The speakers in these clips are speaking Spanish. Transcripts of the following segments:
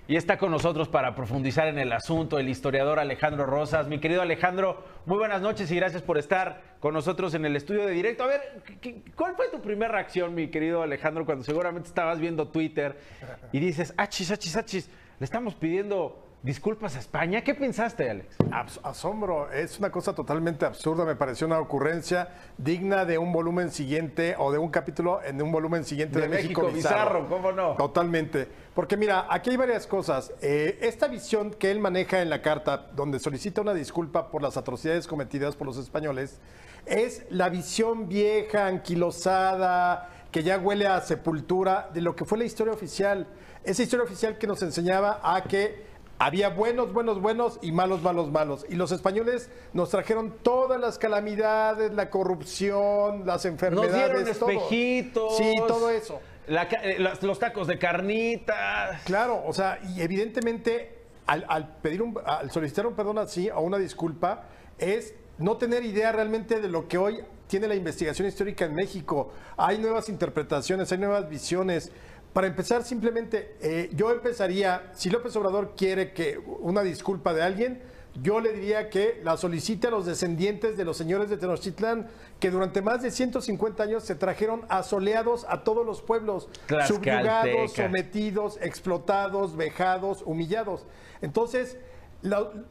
y está con nosotros para profundizar en el asunto el historiador Alejandro Rosas. Mi querido Alejandro, muy buenas noches y gracias por estar con nosotros en el estudio de directo. A ver, ¿cuál fue tu primera reacción, mi querido Alejandro, cuando seguramente estabas viendo Twitter y dices, achis, le estamos pidiendo disculpas a España? ¿Qué pensaste, Alex? Asombro, es una cosa totalmente absurda, me pareció una ocurrencia digna de un volumen siguiente o de un capítulo en un volumen siguiente de México Bizarro, ¿cómo no? Totalmente, porque mira, aquí hay varias cosas. Esta visión que él maneja en la carta, donde solicita una disculpa por las atrocidades cometidas por los españoles, es la visión vieja, anquilosada, que ya huele a sepultura de lo que fue la historia oficial. Esa historia oficial que nos enseñaba a que había buenos y malos. Y los españoles nos trajeron todas las calamidades, la corrupción, las enfermedades. Nos dieron espejitos. Todo. Sí, todo eso. Los tacos de carnitas. Claro, o sea, y evidentemente al solicitar un perdón así o una disculpa es no tener idea realmente de lo que hoy tiene la investigación histórica en México. Hay nuevas interpretaciones, hay nuevas visiones. Para empezar, simplemente, yo empezaría, si López Obrador quiere que una disculpa de alguien, yo le diría que la solicite a los descendientes de los señores de Tenochtitlán, que durante más de 150 años se trajeron asoleados a todos los pueblos, subyugados, sometidos, explotados, vejados, humillados. Entonces,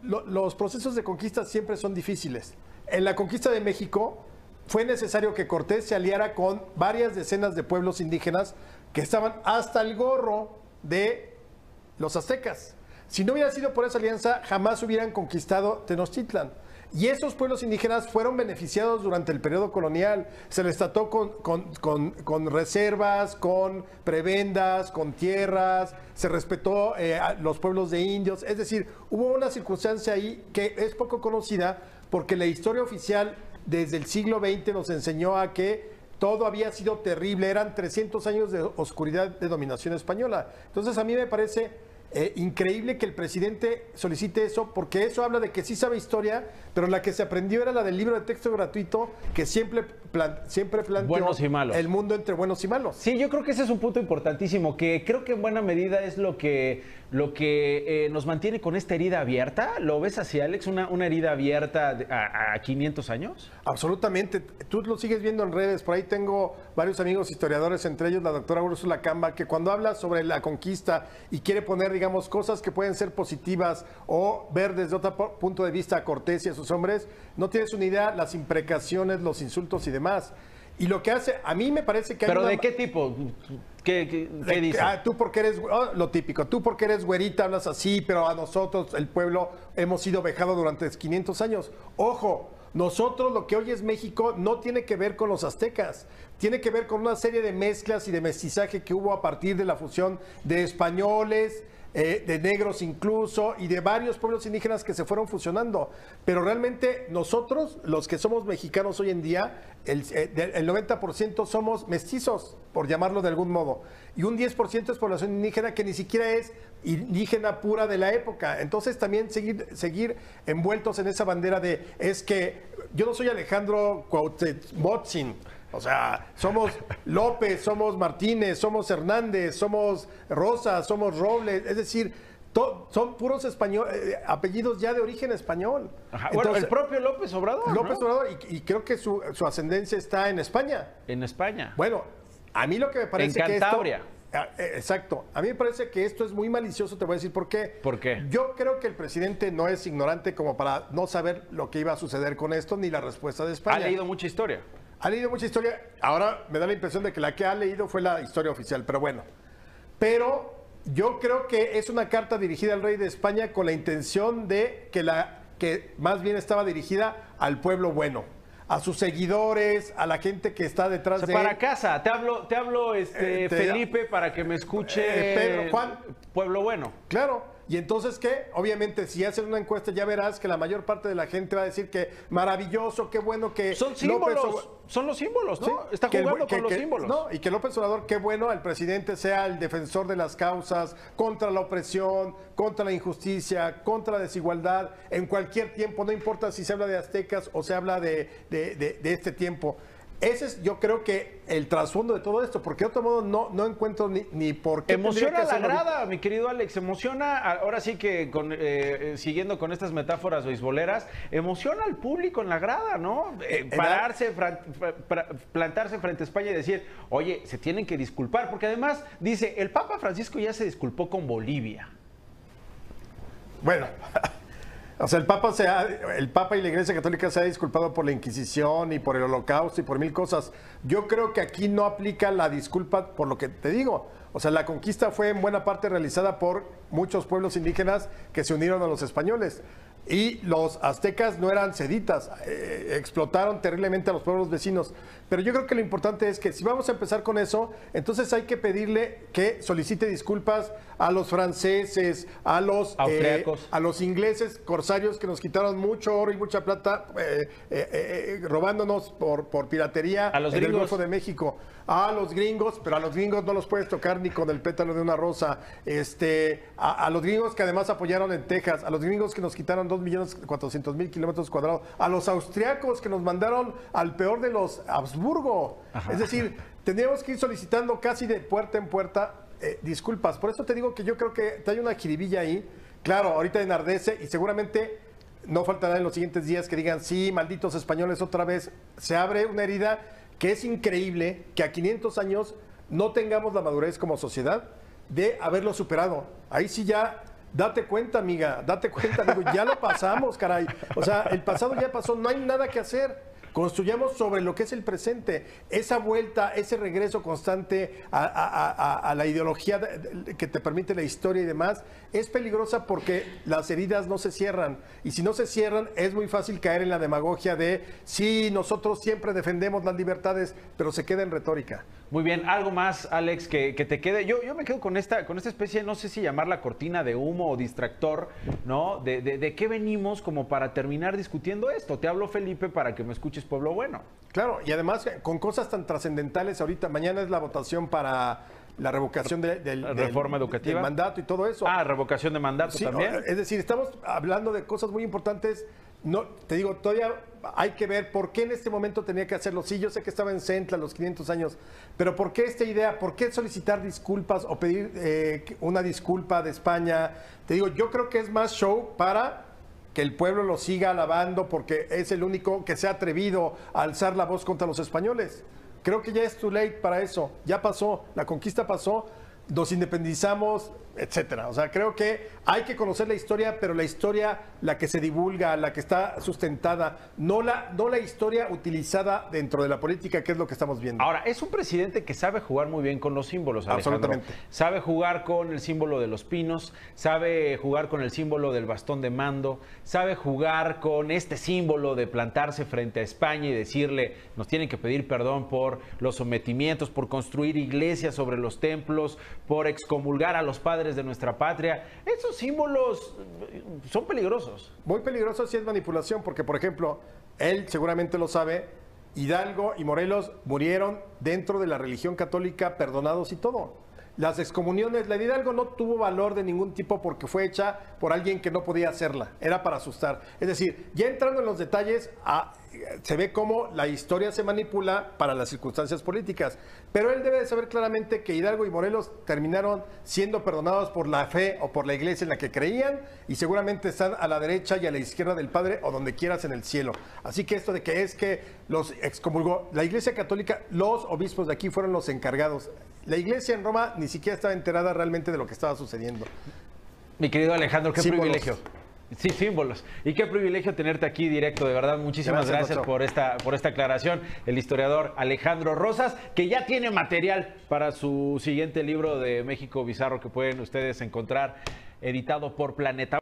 los procesos de conquista siempre son difíciles. En la conquista de México fue necesario que Cortés se aliara con varias decenas de pueblos indígenas que estaban hasta el gorro de los aztecas. Si no hubiera sido por esa alianza, jamás hubieran conquistado Tenochtitlan. Y esos pueblos indígenas fueron beneficiados durante el periodo colonial. Se les trató con reservas, con prebendas, con tierras, se respetó a los pueblos de indios. Es decir, hubo una circunstancia ahí que es poco conocida porque la historia oficial desde el siglo XX nos enseñó a que todo había sido terrible, eran 300 años de oscuridad de dominación española. Entonces a mí me parece increíble que el presidente solicite eso, porque eso habla de que sí sabe historia, pero la que se aprendió era la del libro de texto gratuito, que siempre planteó buenos y malos. El mundo entre buenos y malos. Sí, yo creo que ese es un punto importantísimo, que creo que en buena medida es lo que nos mantiene con esta herida abierta. ¿Lo ves así, Alex? ¿Una herida abierta a 500 años? Absolutamente. Tú lo sigues viendo en redes. Por ahí tengo varios amigos historiadores, entre ellos la doctora Úrsula Camba, que cuando habla sobre la conquista y quiere poner, digamos, cosas que pueden ser positivas o ver desde otro punto de vista a Cortés y a sus hombres, no tienes una idea las imprecaciones, los insultos y demás. Y lo que hace, a mí me parece que hay ¿Pero de qué tipo? ¿Qué dice? Tú porque eres, lo típico, tú porque eres güerita hablas así, pero a nosotros, el pueblo, hemos sido vejados durante 500 años. Ojo, nosotros, lo que hoy es México, no tiene que ver con los aztecas, tiene que ver con una serie de mezclas y de mestizaje que hubo a partir de la fusión de españoles, de negros incluso, y de varios pueblos indígenas que se fueron fusionando. Pero realmente nosotros, los que somos mexicanos hoy en día, el 90% somos mestizos, por llamarlo de algún modo, y un 10% es población indígena que ni siquiera es indígena pura de la época. Entonces también seguir envueltos en esa bandera de, es que yo no soy Alejandro Cuauhtémoc, o sea, somos López, somos Martínez, somos Hernández, somos Rosas, somos Robles, es decir, son puros apellidos ya de origen español. Ajá. Bueno, entonces, el propio López Obrador. López ¿no? Obrador, y creo que su ascendencia está en España. En España. Bueno, a mí lo que me parece en Cantabria. Exacto. A mí me parece que esto es muy malicioso, te voy a decir por qué. ¿Por qué? Yo creo que el presidente no es ignorante como para no saber lo que iba a suceder con esto ni la respuesta de España. Ha leído mucha historia. Ha leído mucha historia. Ahora me da la impresión de que la que ha leído fue la historia oficial, pero bueno. Pero yo creo que es una carta dirigida al rey de España con la intención de que más bien estaba dirigida al pueblo bueno, a sus seguidores, a la gente que está detrás de él. Para casa, te hablo Felipe, para que me escuche Pedro, Juan. Pueblo bueno. Claro. Y entonces, ¿qué? Obviamente, si hacen una encuesta ya verás que la mayor parte de la gente va a decir que maravilloso, qué bueno que son símbolos, son los símbolos, ¿no? Sí, está jugando con los símbolos. No, y que López Obrador, qué bueno, el presidente sea el defensor de las causas contra la opresión, contra la injusticia, contra la desigualdad, en cualquier tiempo, no importa si se habla de aztecas o se habla de este tiempo. ese es, yo creo que el trasfondo de todo esto, porque de otro modo no encuentro ni por qué. Emociona a la grada, mi querido Alex, emociona, ahora sí que siguiendo con estas metáforas beisboleras, emociona al público en la grada, ¿no? Plantarse frente a España y decir, oye, se tienen que disculpar, porque además dice, el Papa Francisco ya se disculpó con Bolivia. Bueno, o sea, el Papa y la Iglesia Católica se ha disculpado por la Inquisición y por el Holocausto y por mil cosas. Yo creo que aquí no aplica la disculpa por lo que te digo. O sea, la conquista fue en buena parte realizada por muchos pueblos indígenas que se unieron a los españoles. Y los aztecas no eran seditas, explotaron terriblemente a los pueblos vecinos. Pero yo creo que lo importante es que si vamos a empezar con eso, entonces hay que pedirle que solicite disculpas a los franceses, a los austriacos, a los ingleses corsarios que nos quitaron mucho oro y mucha plata, robándonos por piratería en el Golfo de México. A los gringos, pero a los gringos no los puedes tocar ni con el pétalo de una rosa. A los gringos que además apoyaron en Texas, a los gringos que nos quitaron 2.400.000 kilómetros cuadrados, a los austriacos que nos mandaron al peor de los Habsburgo. Ajá. Es decir, tendríamos que ir solicitando casi de puerta en puerta disculpas. Por eso te digo que yo creo que hay una jiribilla ahí. Claro, ahorita enardece y seguramente no faltará en los siguientes días que digan, sí, malditos españoles otra vez. Se abre una herida que es increíble que a 500 años no tengamos la madurez como sociedad de haberlo superado. Ahí sí ya, date cuenta, amiga, date cuenta, amigo, ya lo pasamos, caray. O sea, el pasado ya pasó, no hay nada que hacer. Construyamos sobre lo que es el presente. Esa vuelta, ese regreso constante a la ideología que te permite la historia y demás, es peligrosa porque las heridas no se cierran. Y si no se cierran, es muy fácil caer en la demagogia de, sí, nosotros siempre defendemos las libertades, pero se queda en retórica. Muy bien, algo más, Alex, que te quede. Yo me quedo con esta especie, no sé si llamarla cortina de humo o distractor, ¿no? De qué venimos como para terminar discutiendo esto. Te hablo, Felipe, para que me escuches, pueblo bueno. Claro, y además con cosas tan trascendentales ahorita, mañana es la votación para la revocación del reforma educativa, del mandato y todo eso. Revocación de mandato sí, también. Es decir, estamos hablando de cosas muy importantes. No, te digo, todavía hay que ver por qué en este momento tenía que hacerlo. Sí, yo sé que estaba en Centla los 500 años, pero ¿por qué esta idea? ¿Por qué solicitar disculpas o pedir una disculpa de España? Te digo, yo creo que es más show para que el pueblo lo siga alabando porque es el único que se ha atrevido a alzar la voz contra los españoles. Creo que ya es too late para eso. Ya pasó, la conquista pasó, nos independizamos, etcétera. O sea, creo que hay que conocer la historia, pero la historia, la que se divulga, la que está sustentada, no la historia utilizada dentro de la política, que es lo que estamos viendo. Ahora, es un presidente que sabe jugar muy bien con los símbolos, Alejandro. Absolutamente. Sabe jugar con el símbolo de los pinos, sabe jugar con el símbolo del bastón de mando, sabe jugar con este símbolo de plantarse frente a España y decirle, nos tienen que pedir perdón por los sometimientos, por construir iglesias sobre los templos, por excomulgar a los padres de nuestra patria. Esos símbolos son peligrosos. Muy peligrosos si es manipulación, porque por ejemplo, él seguramente lo sabe, Hidalgo y Morelos murieron dentro de la religión católica, perdonados y todo. Las excomuniones, la de Hidalgo no tuvo valor de ningún tipo porque fue hecha por alguien que no podía hacerla, era para asustar. Es decir, ya entrando en los detalles, se ve cómo la historia se manipula para las circunstancias políticas. Pero él debe de saber claramente que Hidalgo y Morelos terminaron siendo perdonados por la fe o por la iglesia en la que creían y seguramente están a la derecha y a la izquierda del Padre o donde quieras en el cielo. Así que esto de que es que los excomulgó, la iglesia católica, los obispos de aquí fueron los encargados. La iglesia en Roma ni siquiera estaba enterada realmente de lo que estaba sucediendo. Mi querido Alejandro, qué símbolos. Privilegio. Sí, símbolos. Y qué privilegio tenerte aquí directo, de verdad. Muchísimas gracias por esta aclaración. El historiador Alejandro Rosas, que ya tiene material para su siguiente libro de México Bizarro que pueden ustedes encontrar editado por Planeta.